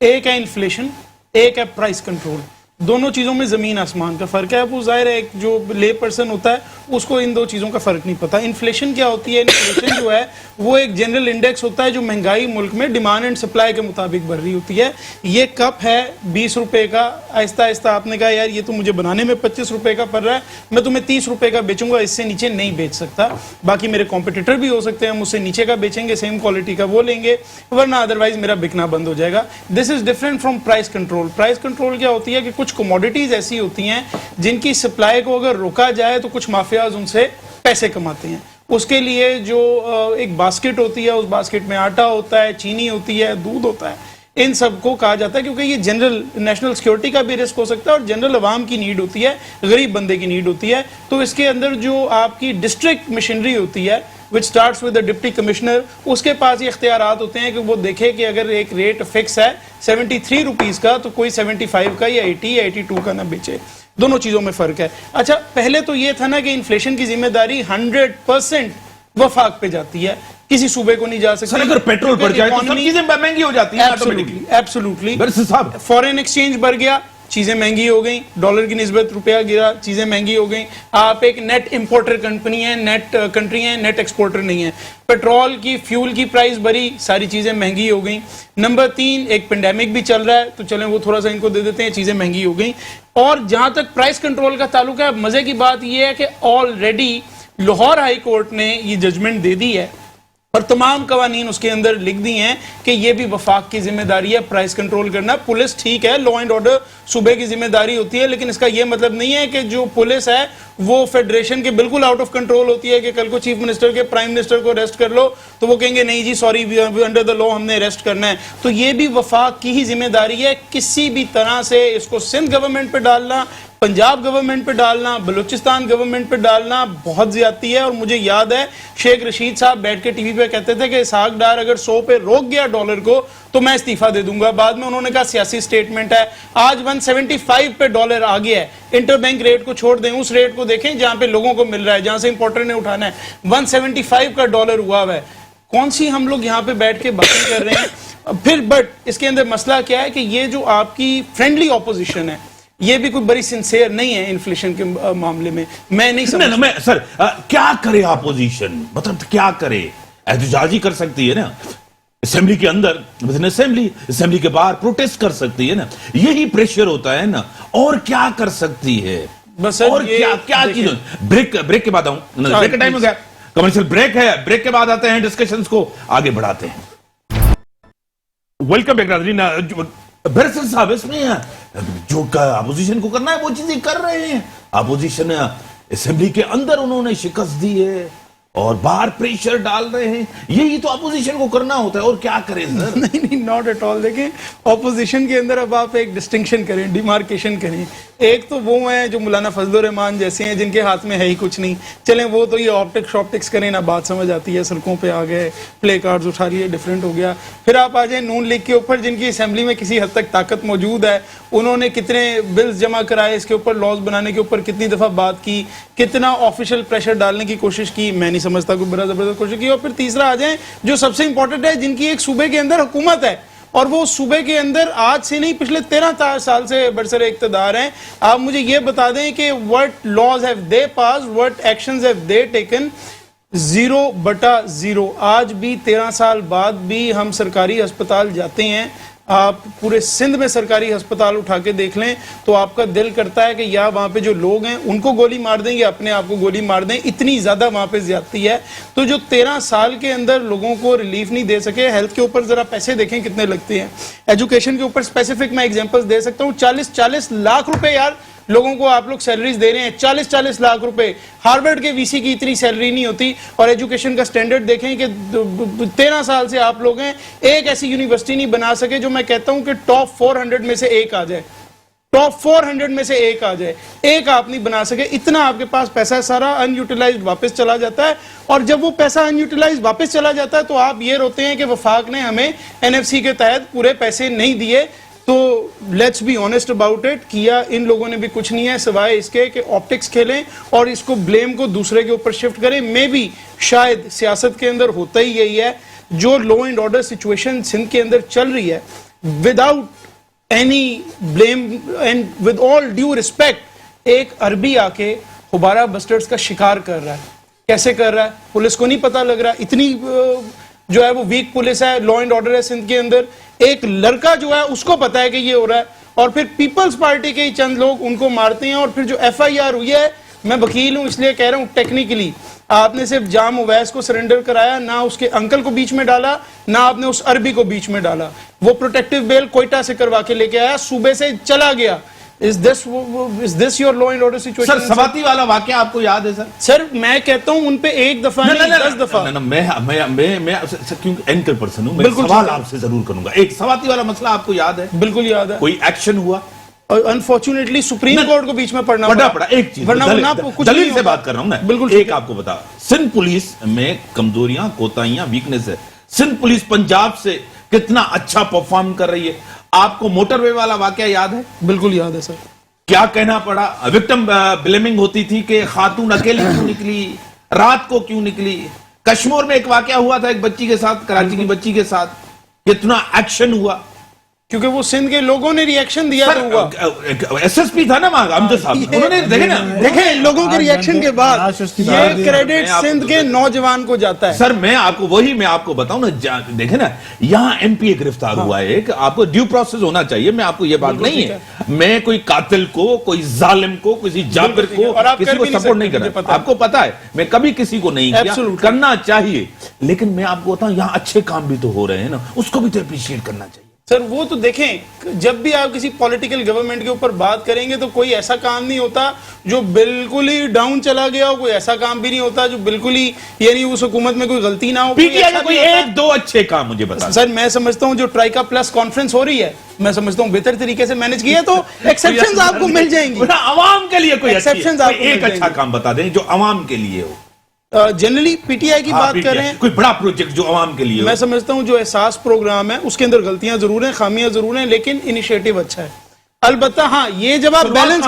ایک ہے انفلیشن, ایک ہے پرائس کنٹرول. दोनों चीज़ों में ज़मीन आसमान का फ़र्क है। अब वो ज़ाहिर है एक जो ले पर्सन होता है उसको इन दो चीज़ों का फ़र्क नहीं पता। इन्फ्लेशन क्या होती है? इन्फ्लेशन जो है वो एक जनरल इंडेक्स होता है जो महंगाई मुल्क में डिमांड एंड सप्लाई के मुताबिक बढ़ रही होती है। ये कप है 20 रुपए का, आहिस्ता आहिस्ता आपने कहा यार ये तो मुझे बनाने में 25 रुपए का पड़ रहा है, मैं तुम्हें 30 रुपए का बेचूंगा, इससे नीचे नहीं बेच सकता। बाकी मेरे कॉम्पिटिटर भी हो सकते हैं मुझसे नीचे का बेचेंगे, सेम क्वालिटी का वो लेंगे, वरना अदरवाइज मेरा बिकना बंद हो जाएगा। This is different from price control. Price control क्या होती है कि कुछ कमोडिटीज ऐसी होती हैं जिनकी सप्लाई को अगर रोका जाए तो कुछ माफियाज उनसे पैसे कमाते हैं। उसके लिए जो एक बास्केट होती है, उस बास्केट में आटा होता है, चीनी होती है, दूध होता है, इन सब को कहा जाता है क्योंकि ये जनरल नेशनल सिक्योरिटी का भी रिस्क हो सकता है और जनरल अवाम की नीड होती है, गरीब बंदे की नीड होती है। तो इसके अंदर जो आपकी डिस्ट्रिक्ट मशीनरी होती है which starts with the deputy commissioner, उसके पास ये इख्तियारात होते हैं कि वो देखे कि अगर एक रेट फिक्स है 73 रुपीज़ का तो कोई 75 का या 80 या 82 का ना बेचे। दोनों चीज़ों में फ़र्क है। अच्छा, पहले तो ये था ना कि इन्फ्लेशन की जिम्मेदारी 100% वफाक पे जाती है, किसी सूबे को नहीं जा सकती। सर अगर पेट्रोल बढ़ जाए तो सब चीजें महंगी हो जाती हैं ऑटोमेटिकली। एब्सोल्युटली। साहब फॉरेन एक्सचेंज बढ़ गया, चीजें महंगी हो गई, डॉलर की निस्बत रुपया गिरा, चीजें महंगी हो गई। आप एक नेट इंपोर्टर कंपनी है, नेट कंट्री है, नेट एक्सपोर्टर नहीं है। पेट्रोल की, फ्यूल की प्राइस बढ़ी, सारी चीजें महंगी हो गई। नंबर 3, एक पेंडेमिक भी चल रहा है तो चलें वो थोड़ा सा इनको दे देते हैं, चीजें महंगी हो गई। और जहां तक प्राइस कंट्रोल का ताल्लुक है, मजे की बात यह है कि ऑलरेडी लाहौर हाई कोर्ट ने ये जजमेंट दे दी है और तमाम कवानीन उसके अंदर लिख दी हैं कि ये भी वफाक की जिम्मेदारी है प्राइस कंट्रोल करना। पुलिस ठीक है, लॉ एंड ऑर्डर सूबे की जिम्मेदारी होती है, लेकिन इसका ये मतलब नहीं है कि जो पुलिस है वो फेडरेशन के बिल्कुल आउट ऑफ कंट्रोल होती है कि कल को चीफ मिनिस्टर के प्राइम मिनिस्टर को अरेस्ट कर लो तो वो कहेंगे नहीं जी सॉरी अंडर द लॉ हमने अरेस्ट करना है। तो ये भी वफाक की ही जिम्मेदारी है। किसी भी तरह से इसको सिंध गवर्नमेंट पे डालना, पंजाब गवर्नमेंट पे डालना, बलूचिस्तान गवर्नमेंट पे डालना बहुत ज्यादती है। और मुझे याद है शेख रशीद साहब बैठ के टीवी पे कहते थे कि इसहाक डार अगर 100 पे रोक गया डॉलर को तो मैं इस्तीफा दे दूंगा। बाद में उन्होंने कहा सियासी स्टेटमेंट है। आज 175 पे डॉलर आ गया है। इंटरबैंक रेट को छोड़ दें, उस रेट को देखें जहां पे लोगों को मिल रहा है, जहां से इंपोर्टर ने उठाना है। 175 का डॉलर हुआ है। कौन सी हम लोग यहाँ पे बैठ के बातें कर रहे हैं फिर। बट इसके अंदर मसला क्या है कि ये जो आपकी फ्रेंडली ऑपोजिशन है ये भी कोई बड़ी सिंसियर नहीं है इन्फ्लेशन के मामले में। मैं नहीं समझ मैं सर क्या करे अपोजिशन, मतलब क्या करे? एहतजाज ही कर सकती है ना, असेंबली के अंदर असेंबली के बाहर प्रोटेस्ट कर सकती है ना, यही प्रेशर होता है ना। और क्या कर सकती है? बस और क्या चीज? ब्रेक के बाद आऊं, ब्रेक का टाइम हो गया, कमर्शियल ब्रेक है। ब्रेक के बाद आते हैं, डिस्कशंस को आगे बढ़ाते हैं। वेलकम बैक नाज़रीन। बैरिस्टर साहब, इसमें जो अपोजिशन को करना है वो चीजें कर रहे हैं। अपोजिशन असेंबली के अंदर उन्होंने शिकस्त दी है और बाहर प्रेशर डाल रहे हैं, यही तो अपोजिशन को करना होता है। और क्या करें सर? नहीं, नॉट एट ऑल। देखें, ऑपोजिशन के अंदर अब आप एक डिस्टिंक्शन करें, डिमार्केशन करें। एक तो वो हैं जो मौलाना फजलुर रहमान जैसे हैं जिनके हाथ में है ही कुछ नहीं, चलें वो तो ये ऑप्टिक्स शॉप्टिक्स करें ना, बात समझ आती है, सड़कों पे आ गए, प्ले कार्ड्स उठा लिए, डिफरेंट हो गया। फिर आप आ जाए नून लीग के ऊपर जिनकी असेंबली में किसी हद तक ताकत मौजूद है, उन्होंने कितने बिल्स जमा कराए, इसके ऊपर लॉज बनाने के ऊपर कितनी दफ़ा बात की, कितना ऑफिशियल प्रेशर डालने की कोशिश की, मैं नहीं समझता कोई बड़ा जबरदस्त कोशिश की। और फिर तीसरा आ जाए जो सबसे इंपॉर्टेंट है, जिनकी एक सूबे के अंदर हुकूमत है और वो सूबे के अंदर आज से नहीं पिछले 13 साल से बरसरे इक़्तिदार हैं। आप मुझे ये बता दें कि what laws have they passed, what actions have they taken? 0/0। आज भी 13 साल बाद भी हम सरकारी अस्पताल जाते हैं, आप पूरे सिंध में सरकारी अस्पताल उठा के देख लें तो आपका दिल करता है कि या वहाँ पे जो लोग हैं उनको गोली मार दें या अपने आप को गोली मार दें, इतनी ज़्यादा वहाँ पे ज्यादती है। तो जो 13 साल के अंदर लोगों को रिलीफ नहीं दे सके, हेल्थ के ऊपर ज़रा पैसे देखें कितने लगते हैं, एजुकेशन के ऊपर स्पेसिफिक मैं एग्जाम्पल्स दे सकता हूँ। 40-40 लाख रुपए यार लोगों को आप लोग सैलरीज दे रहे हैं, 40-40 लाख रुपए। हार्वर्ड के वीसी की इतनी सैलरी नहीं होती। और एजुकेशन का स्टैंडर्ड देखें कि 13 साल से आप लोग हैं, एक ऐसी यूनिवर्सिटी नहीं बना सके जो मैं कहता हूं कि टॉप 400 में से एक आ जाए, टॉप 400 में से एक आ जाए, एक आप नहीं बना सके। इतना आपके पास पैसा सारा अनयूटिलाइज्ड वापस चला जाता है। और जब वो पैसा अनयूटिलाइज्ड वापस चला जाता है तो आप ये रोते हैं कि वफाक ने हमें एनएफसी के तहत पूरे पैसे नहीं दिए। तो let's be honest about it, किया इन लोगों ने भी कुछ नहीं है सिवाय इसके कि ऑप्टिक्स खेलें और इसको ब्लेम को दूसरे के ऊपर शिफ्ट करें। मे बी शायद सियासत के अंदर होता ही यही है, जो law and order situation Sindh के अंदर चल रही है, without any blame, and with all due respect ایک عربی آ کے غبارہ بسٹرز کا شکار کر رہا ہے. کیسے کر رہا ہے؟ پولیس کو نہیں پتا لگ رہا. اتنی جو ہے وہ ویک پولیس ہے, لا اینڈ آرڈر ہے سندھ کے اندر. ایک لڑکا جو ہے اس کو پتا ہے کہ یہ ہو رہا ہے, اور پھر پیپلز پارٹی کے چند لوگ ان کو مارتے ہیں. اور پھر جو ایف آئی آر ہوئی ہے, میں وکیل ہوں اس لیے کہہ رہا ہوں ٹیکنیکلی, آپ نے صرف جام اویس کو سرنڈر کرایا, نہ اس کے انکل کو بیچ میں ڈالا, نہ آپ نے اس عربی کو بیچ میں ڈالا. وہ پروٹیکٹیو بیل کوئٹہ سے کروا کے لے کے آیا, صوبے سے چلا گیا. Is this your law and order situation? سر سواتی والا واقعہ آپ کو یاد ہے سر؟ سر میں کہتا ہوں ان پہ ایک دفعہ نہیں 10 دفعہ. میں کیونکہ اینکر پرسن ہوں, میں سوال آپ سے ضرور کروں گا. ایک سواتی والا مسئلہ آپ کو یاد ہے؟ بالکل یاد ہے. کوئی ایکشن ہوا؟ انفارچونیٹلی سپریم کورٹ کو بیچ میں پڑنا پڑا. ایک چیز دلیل سے بات کر رہا ہوں میں. بالکل ایک آپ کو بتا, سندھ پولیس میں کمزوریاں, کوتاہیاں, ویکنس ہے. سندھ پولیس پنجاب سے کتنا اچھا پرفارم کر رہی ہے. آپ کو موٹر وے والا واقعہ یاد ہے؟ بالکل یاد ہے سر. کیا کہنا پڑا, وکٹم بلیمنگ ہوتی تھی کہ خاتون اکیلی کیوں نکلی, رات کو کیوں نکلی. کشمیر میں ایک واقعہ ہوا تھا ایک بچی کے ساتھ, کراچی کی بچی کے ساتھ, کتنا ایکشن ہوا کیونکہ وہ سندھ کے لوگوں نے ری ایکشن دیا تو ہوا. ایس ایس پی تھا نا وہاں امجد صاحب, انہوں نے دیکھیں نا, دیکھیں لوگوں کے ری ایکشن کے بعد یہ کریڈٹ سندھ کے نوجوان کو جاتا ہے. سر میں آپ کو وہی میں آپ کو بتاؤں نا, دیکھیں نا یہاں ایم پی اے گرفتار ہوا ہے, کہ آپ کو ڈیو پروسیس ہونا چاہیے. میں آپ کو یہ بات نہیں ہے, میں کوئی قاتل کو, کوئی ظالم کو, کسی جابر کو, کسی کو سپورٹ نہیں کر رہا. آپ کو پتا ہے میں کبھی کسی کو نہیں کیا, کرنا چاہیے, لیکن میں آپ کو بتاؤں یہاں اچھے کام بھی تو ہو رہے ہیں نا, اس کو بھی تو اپریشیٹ کرنا چاہیے. سر وہ تو دیکھیں, جب بھی آپ کسی پولیٹیکل گورنمنٹ کے اوپر بات کریں گے تو کوئی ایسا کام نہیں ہوتا جو بالکل ہی ڈاؤن چلا گیا ہو, کوئی ایسا کام بھی نہیں ہوتا جو بالکل ہی یعنی اس حکومت میں کوئی غلطی نہ ہو. پی ٹی آئی کا کوئی ایک دو اچھے کام مجھے بتا. سر میں سمجھتا ہوں جو ٹرائیکا پلس کانفرنس ہو رہی ہے, میں سمجھتا ہوں بہتر طریقے سے مینج کیا تو ایکسیپشنز آپ کو مل جائیں گی. عوام کے لیے کوئی ایک اچھا کام بتا دیں جو عوام کے لیے ہو. جنرلی پی ٹی آئی کی بات کر رہے ہیں, کوئی بڑا پروجیکٹ جو عوام کے لیے ہو. میں سمجھتا ہوں جو احساس پروگرام ہے اس کے اندر غلطیاں ضرور ہیں, خامیاں ضرور ہیں, لیکن انیشیٹو اچھا ہے. البتہ ہاں یہ جب آپ بیلنس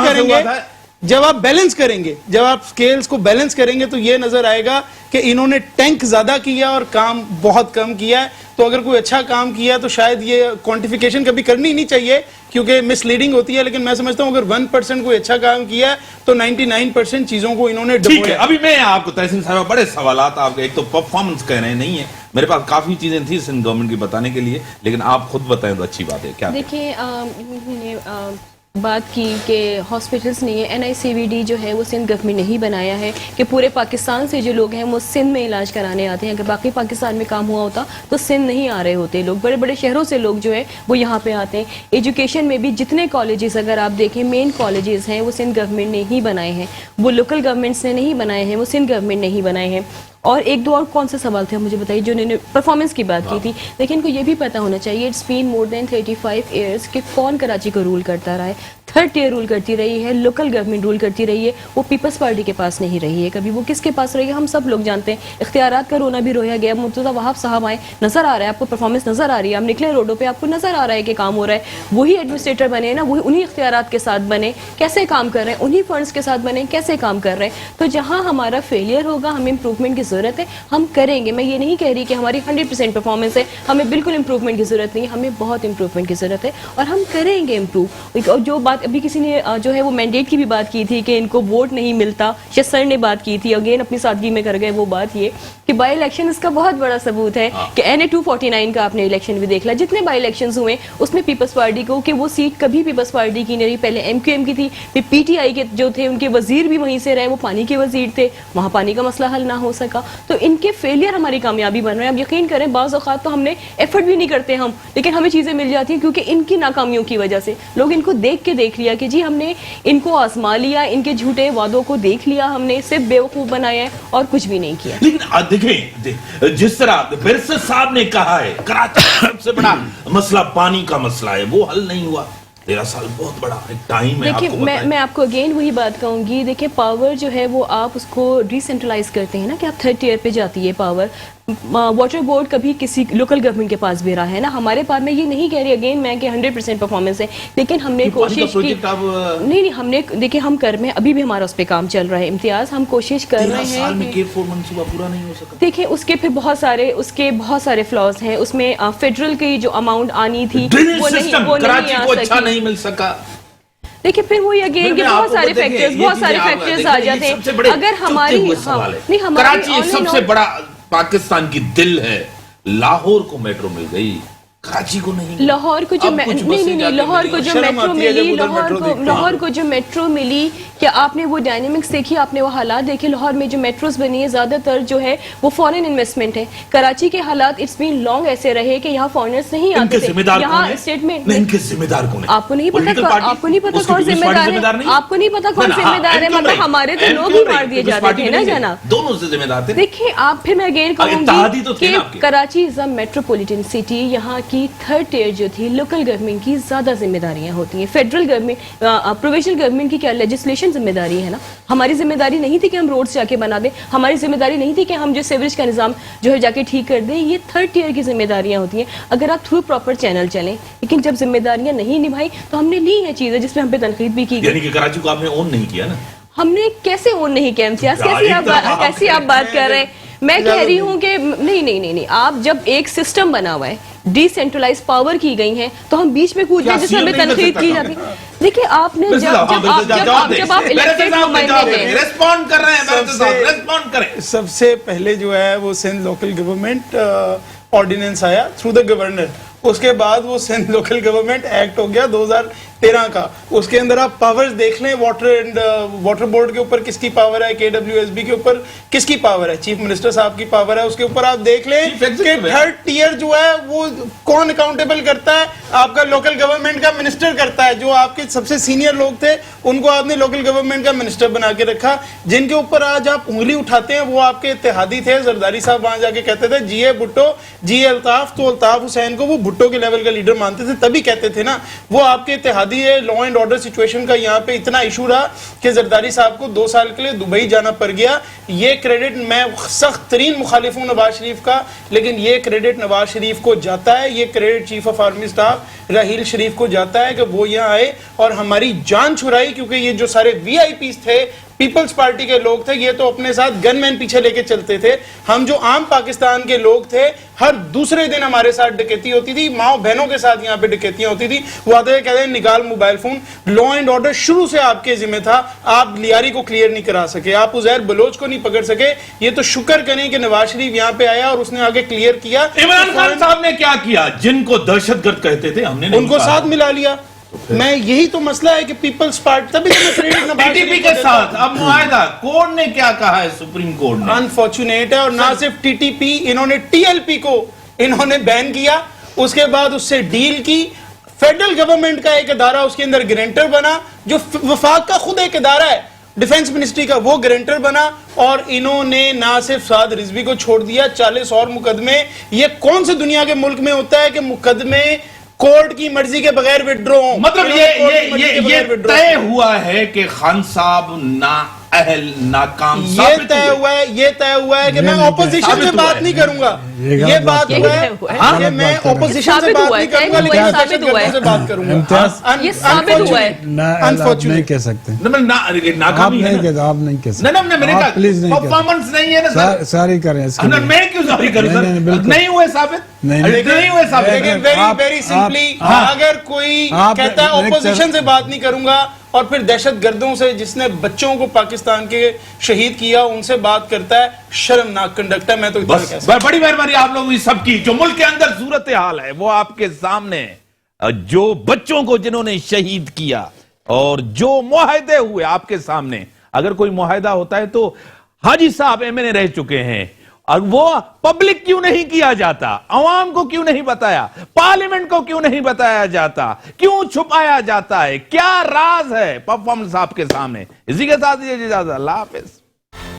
کریں گے, جب آپ سکیلز کو بیلنس کریں گے تو یہ نظر آئے گا کہ انہوں نے ٹینک زیادہ کیا اور کام بہت کم کیا ہے. تو اگر کوئی اچھا کام کیا ہے تو شاید یہ کوانٹیفیکیشن کبھی کرنی نہیں چاہیے کیونکہ مس لیڈنگ ہوتی ہے, لیکن میں سمجھتا ہوں اگر 1% کوئی اچھا کام کیا ہے تو 99% چیزوں کو انہوں نے ٹھیک ہے. ابھی میں آپ کو تحسین صاحب بڑے سوالات, آپ ایک تو پرفارمنس کہہ رہے ہیں نہیں ہے, میرے پاس کافی چیزیں تھیں سندھ گورنمنٹ کی بتانے کے لیے, لیکن آپ خود بتائیں تو اچھی بات ہے. کیا دیکھیں نے بات کی کہ ہاسپٹلس نہیں ہے, این آئی سی وی ڈی جو ہے وہ سندھ گورنمنٹ نے ہی بنایا ہے کہ پورے پاکستان سے جو لوگ ہیں وہ سندھ میں علاج کرانے آتے ہیں. اگر باقی پاکستان میں کام ہوا ہوتا تو سندھ نہیں آ رہے ہوتے لوگ, بڑے بڑے شہروں سے لوگ جو ہے وہ یہاں پہ آتے ہیں. ایجوکیشن میں بھی جتنے کالجز اگر آپ دیکھیں مین کالجز ہیں وہ سندھ گورنمنٹ نے ہی بنائے ہیں, وہ لوکل گورنمنٹس نے نہیں بنائے ہیں, وہ سندھ گورنمنٹ نے ہی بنائے ہیں. اور ایک دو اور کون سے سوال تھے مجھے بتائیے جو انہوں نے پرفارمنس کی بات کی تھی. لیکن ان کو یہ بھی پتا ہونا چاہیے it's been more then 35 years کہ کون کراچی کو رول کرتا رہا ہے. تھرڈ ٹیئر رول کرتی رہی ہے, لوکل گورنمنٹ رول کرتی رہی ہے, وہ پیپلز پارٹی کے پاس نہیں رہی ہے کبھی. وہ کس کے پاس رہی ہے ہم سب لوگ جانتے ہیں. اختیارات کا رونا بھی رویا گیا. مرتضیٰ وہاب صاحب آئے, نظر آ رہا ہے آپ کو پرفارمنس نظر آ رہی ہے, آپ نکلے روڈوں پہ آپ کو نظر آ رہا ہے کہ کام ہو رہا ہے. وہی ایڈمنسٹریٹر بنے نا, وہی انہی اختیارات کے ساتھ بنے, کیسے کام کر رہے ہیں, انہی فنڈس کے ساتھ بنے, کیسے کام کر رہے ہیں. تو جہاں ہمارا فیلئر ہوگا ہمیں امپروومنٹ کی ضرورت ہے, ہم کریں گے. میں یہ نہیں کہہ رہی کہ ہماری 100% پرفارمنس ہے, ہمیں بالکل امپروومنٹ کی ضرورت نہیں, ہمیں بہت امپروومنٹ کی ضرورت ہے اور ہم کریں گے امپروو. اور جو بات ابھی کسی نے جو ہے وہ مینڈیٹ کی بھی بات کی تھی کہ ان کو ووٹ نہیں ملتا, شاید سر نے بات کی تھی, اگین اپنی سادگی میں کر گئے وہ بات یہ کہ بائی الیکشن اس کا بہت بڑا ثبوت ہے کہ این اے 249 کا آپ نے الیکشن بھی دیکھ لا, جتنے بائی الیکشنز ہوئے اس میں پیپلز پارٹی کو کہ وہ سیٹ کبھی پیپلز پارٹی کی نہیں, پہلے ایم کیو ایم کی تھی, پھر پی ٹی آئی کے جو تھے ان کے وزیر بھی وہیں سے رہے, وہ پانی کے وزیر تھے, وہاں پانی کا مسئلہ حل نہ ہو سکا. تو ان کے فیلئر ہماری کامیابی بن رہے ہیں. اب یقین کریں بعض اوقات تو ہم نے ایفرٹ بھی نہیں کرتے ہم, لیکن ہمیں چیزیں مل جاتی ہیں کیونکہ ان کی ناکامیوں کی وجہ سے لوگ ان کو دیکھ لیا کہ جی ہم نے ان کو آزما لیا, ان کے جھوٹے وعدوں کو دیکھ لیا, ہم نے صرف بیوقوف بنایا ہے اور کچھ بھی نہیں کیا. لیکن دیکھیں جس طرح برسٹ صاحب نے کہا ہے کراچی سب سے بڑا مسئلہ پانی کا مسئلہ ہے, وہ حل نہیں ہوا. 13 سال بہت بڑا ایک ٹائم ہے. دیکھیں میں آپ کو اگین وہی بات کہوں گی, دیکھیں پاور جو ہے وہ آپ اس کو ڈی سینٹرلائز کرتے ہیں نا کہ آپ تھرڈ ٹیئر پہ جاتی ہے پاور. वाटर बोर्ड कभी किसी लोकल गवर्नमेंट के पास भी रहा है ना, हमारे पास, मैं ये नहीं कह रही अगेन मैं कि 100% परफॉर्मेंस है, लेकिन हमने कोशिश की, नहीं हमने देखिए हम कर में अभी भी हमारा उस पर काम चल रहा है इम्तियाज, हम कोशिश कर रहे हैं। साल में केयर 4 मंसूबा पूरा नहीं हो सका। देखिए उसके फिर बहुत सारे फ्लॉज हैं उसमें, फेडरल की जो अमाउंट आनी थी वो नहीं आ सकी, नहीं मिल सका। देखिए फिर वो अगेन के बहुत सारे फैक्टर्स आ जाते हैं। अगर हमारी नहीं, कराची सबसे बड़ा पाकिस्तान की दिल है, लाहौर को मेट्रो मिल गई, कराची को नहीं। लाहौर को जो नहीं लाहौर को जो मेट्रो मिली, लाहौर को जो मेट्रो मिली, क्या आपने वो डायनेमिक्स देखी, आपने वो हालात देखे? लाहौर में जो मेट्रोस बनी है ज्यादातर जो है वो फॉरेन इन्वेस्टमेंट है। कराची के हालात इट्स बीन लॉन्ग ऐसे रहे कि यहाँ फॉरेनर्स नहीं आते थे, यहाँ स्टेट में इनके जिम्मेदार कौन है? आपको नहीं पता कौन जिम्मेदार है, आपको नहीं पता कौन जिम्मेदार है, मतलब हमारे तो लोग ही मार दिए जाते थे ना जनाब, दोनों से जिम्मेदार थे। देखिए आप, फिर मैं अगेन कहूंगी कि Karachi is a metropolitan city, यहाँ की थर्ड टियर जो थी लोकल गवर्नमेंट की ज्यादा जिम्मेदारियां होती हैं। फेडरल गवर्नमेंट, प्रोविंशियल गवर्नमेंट की क्या लेजिस्लेशन जिम्मेदारी है ना, हमारी जिम्मेदारी नहीं थी कि हम रोड्स जाके बना दें, हमारी जिम्मेदारी नहीं थी कि हम जो सीवरेज का निजाम जो है जाके ठीक कर दें, ये थर्ड टियर की जिम्मेदारियां होती हैं अगर आप थ्रू प्रॉपर चैनल चलें। लेकिन जब जिम्मेदारियां नहीं निभाई तो हमने ली हैं चीजें जिसमें हम पे तनकीद भी की गई। यानी कि कराची को आपने ओन नहीं किया ना? हमने कैसे ओन नहीं किया इम्तियाज, कैसी आप बात कर रहे हैं? मैं कह रही हूँ कि नहीं, आप जब एक सिस्टम बना हुआ है, डिसेंट्रलाइज पावर की गई है, तो हम बीच में कूद जाए जिसमें हमें तनकीद की जाती है। देखिए आपने जब आप इलेक्टेड नुमाइंदे हैं, रेस्पॉन्ड कर रहे हैं, रेस्पॉन्ड करें। सबसे पहले जो है वो सिंध लोकल गवर्नमेंट ऑर्डिनेंस आया थ्रू द गवर्नर, उसके बाद वो सिंध लोकल गवर्नमेंट एक्ट हो गया 2013 का। उसके अंदर आप पावर्स देख लें, वाटर बोर्ड के ऊपर किसकी पावर है, KWSB के ऊपर किसकी पावर है, चीफ मिनिस्टर साहब की पावर है। उसके ऊपर आप देख लें कि थर्ड टियर जो है वो कौन अकाउंटेबल करता है, आपका लोकल गवर्नमेंट का मिनिस्टर करता है। जो आपके सबसे सीनियर लोग थे उनको आपने लोकल गवर्नमेंट का मिनिस्टर बना के रखा। जिनके ऊपर आज आप उंगली उठाते हैं वो आपके इत्तेहादी थे। जरदारी साहब वहां जाके कहते थे जी ए भुट्टो, जी ए अल्ताफ, तो अल्ताफ हुसैन को वो भुट्टो के लेवल का लीडर मानते थे, तभी कहते थे ना वो आपके इत्तेहादी है। लॉ एंड ऑर्डर सिचुएशन का यहाँ पे इतना इशू रहा कि जरदारी साहब को 2 साल के लिए दुबई जाना पड़ गया। ये क्रेडिट, मैं सख्त तरीन मुखालिफ हूँ नवाज शरीफ का, लेकिन ये क्रेडिट नवाज शरीफ को जाता है, ये credit chief of army staff Raheel Sharif को जाता है कि वो यहाँ आए और हमारी जान छुड़ाई। क्योंकि ये जो सारे VIPs थे, पीपल्स पार्टी के लोग थे, ये तो अपने साथ गनमैन पीछे लेके चलते थे। हम जो आम पाकिस्तान के लोग थे, हर दूसरे दिन हमारे साथ डकैती होती थी, माओ बहनों के साथ यहाँ पे डकैतियां होती थी। वो आते थे कहते हैं निकाल mobile phone. Law and order शुरू से आपके जिम्मे था, आप लियारी को क्लियर नहीं करा सके, आप उजैर बलोच को नहीं पकड़ सके। ये तो शुक्र करें कि नवाज शरीफ यहाँ पे आया और उसने आगे क्लियर किया। इमरान खान साहब ने क्या किया? जिनको दहशतगर्द कहते थे हमने उनको साथ मिला लिया। मैं यही तो मसला है कि पीपल्स पार्टी, तभी तो मैं क्रेडिट TTP के साथ अब मुआहदा, कोर्ट ने क्या कहा है? सुप्रीम कोर्ट ने अनफॉर्चुनेट है। और ना सिर्फ TTP, इन्होंने TLP को इन्होंने बैन किया, उसके बाद उससे डील की। फेडरल गवर्नमेंट का एक इदारा उसके अंदर गारंटर बना, जो वफाक का खुद एक इदारा है डिफेंस मिनिस्ट्री का, वो गारंटर बना। और इन्होंने ना सिर्फ साद रिजवी को छोड़ दिया, 40 और मुकदमे। ये कौन से दुनिया के मुल्क में होता है कि मुकदमे कोर्ट की मर्जी के बगैर विड्रॉ हो? मतलब ये तय हुआ है कि खान साहब नाकाम ये तय हुआ है कि मैं ऑपोजिशन से बात नहीं करूंगा। ये बात हुआ है कि मैं ऑपोजिशन से बात नहीं करूंगा, लेकिन दहशतगर्दों से बात करूंगा। ये साबित हुआ है। अनफॉर्चुनेट नहीं कह सकते, नाकामी है ना? आप नहीं कह सकते। मैंने कहा प्लीज नहीं, परफॉर्मेंस नहीं है ना सर। सॉरी करें इसके लिए। मैं क्यों सॉरी करूं सर? नहीं हुए साबित, नहीं हुए साबित। लेकिन वेरी सिंपली, अगर कोई कहता है ऑपोजिशन से बात नहीं करूंगा और फिर दहशतगर्दों से, जिसने बच्चों को पाकिस्तान के शहीद किया, उनसे बात करता है, शर्मनाक कंडक्ट है। मैं तो बड़ी मेहरबानी आप लोगों की सबकी। जो मुल्क के अंदर सूरत हाल है वो आपके सामने, जो बच्चों को जिन्होंने शहीद किया और जो मुआहदे हुए आपके सामने। अगर कोई मुआहदा होता है तो हाजी साहब MNA रह चुके हैं, और वो पब्लिक क्यों नहीं किया जाता? अवाम को क्यों नहीं बताया? पार्लियामेंट को क्यों नहीं बताया जाता? क्यों छुपाया जाता है? क्या राज है परफॉर्मेंस आपके सामने? इसी के साथ ये इजाजत, अल्लाह हाफिज।